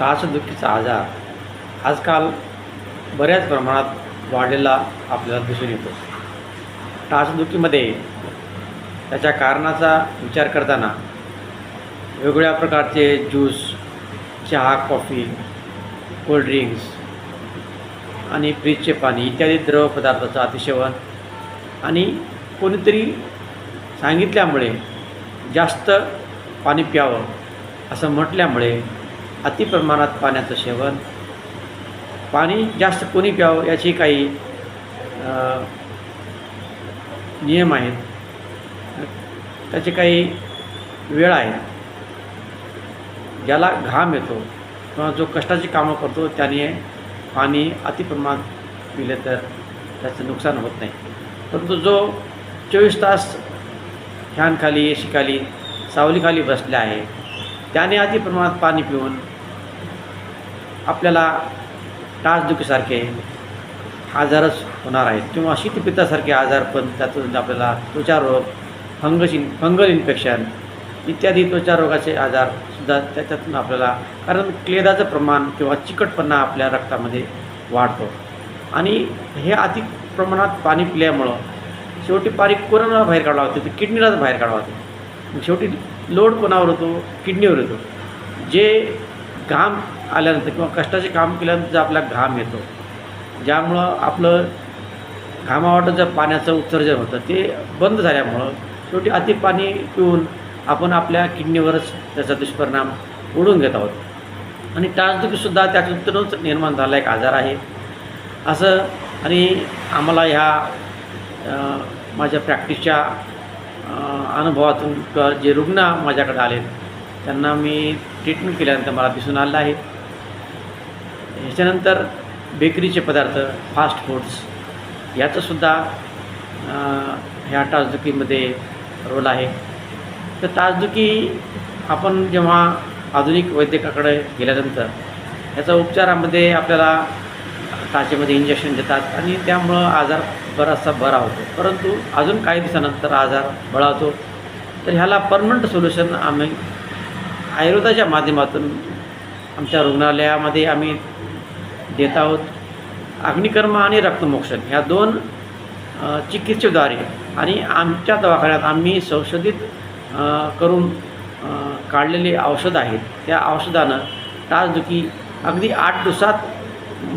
टाचदुखीचा आजार आजकाल बऱ्याच प्रमाणात वाढलेला आपल्याला दिसून येतो. टाचदुखीमध्ये त्याच्या कारणाचा विचार करताना वेगवेगळ्या प्रकारचे ज्यूस, चहा, कॉफी, कोल्ड्रिंक्स आणि फ्रीजचे पाणी इत्यादी द्रव पदार्थाचं अतिसेवन आणि कोणीतरी सांगितल्यामुळे जास्त पाणी प्यावं असं म्हटल्यामुळे अतिप्रमाणात पाण्याचं सेवन, पाणी जास्त कोणी प्यावं याचे काही नियम आहेत, त्याचे काही वेळ आहेत. ज्याला घाम येतो किंवा जो कष्टाची कामं करतो त्याने पाणी अतिप्रमाणात पिले तर त्याचं नुकसान होत नाही. परंतु जो 24 तास फॅनखाली, एसीखाली, सावलीखाली बसले आहे त्याने अतिप्रमाणात पाणी पिऊन आपल्याला टाचदुखीसारखे आजारच होणार आहेत किंवा शीतपित्तासारखे आजार पण त्यातून आपल्याला त्वचारोग, फंगल इन्फेक्शन इत्यादी त्वचारोगाचे आजारसुद्धा त्याच्यातून आपल्याला, कारण क्लेदाचं प्रमाण किंवा चिकटपणा आपल्या रक्तामध्ये वाढतो आणि हे अति प्रमाणात पाणी पिल्यामुळं शेवटी पाणी कोणाला बाहेर काढावं लागतं, तर किडनीलाच बाहेर काढावं लागतं. शेवटी लोड कोणावर होतो? किडनीवर येतो. जे घाम आल्यानंतर किंवा कष्टाचे काम केल्यानंतर आपला घाम येतो, ज्यामुळं आपलं घामावाटं जर पाण्याचं उत्सर्जन होतं ते बंद झाल्यामुळं शेवटी अति पाणी पिऊन आपण आपल्या किडनीवरच त्याचा दुष्परिणाम ओढून घेत आहोत. आणि टाचदुखीसुद्धा त्यातूनच निर्माण झाला एक आजार आहे असं. आणि आम्हाला ह्या माझ्या प्रॅक्टिसच्या अनुभवातून किंवा जे रुग्ण माझ्याकडे आले त्यांना मी ट्रीटमेंट केल्यानंतर मला दिसून आलं आहे. ह्याच्यानंतर बेकरीचे पदार्थ, फास्ट फूड्स याचंसुद्धा ह्या टाचदुखीमध्ये रोल आहे. तर टाचदुखी आपण जेव्हा आधुनिक वैद्यकाकडे गेल्यानंतर याचा उपचारामध्ये आपल्याला टाचेमध्ये इंजेक्शन देतात आणि त्यामुळं आजार बराचसा बरा होतो. परंतु अजून काही दिवसानंतर आजार बळावतो. तर ह्याला परमनंट सोल्युशन आम्ही आयुर्वेदाच्या माध्यमातून आमच्या रुग्णालयामध्ये आम्ही देत आहोत. अग्निकर्म आणि रक्तमोक्षण ह्या 2 चिकित्सेद्वारे आणि आमच्या दवाखान्यात आम्ही संशोधित करून काढलेले औषध आहेत. त्या औषधानं टाचदुखी अगदी 8 दिवसात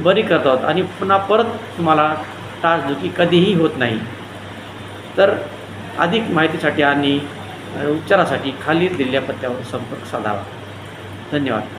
बरी करत आहोत आणि पुन्हा परत तुम्हाला टाचदुखी कधीही होत नाही. तर अधिक माहितीसाठी आणि उपचारासाठी खाली दिलेल्या पत्त्यावर संपर्क साधावा. धन्यवाद.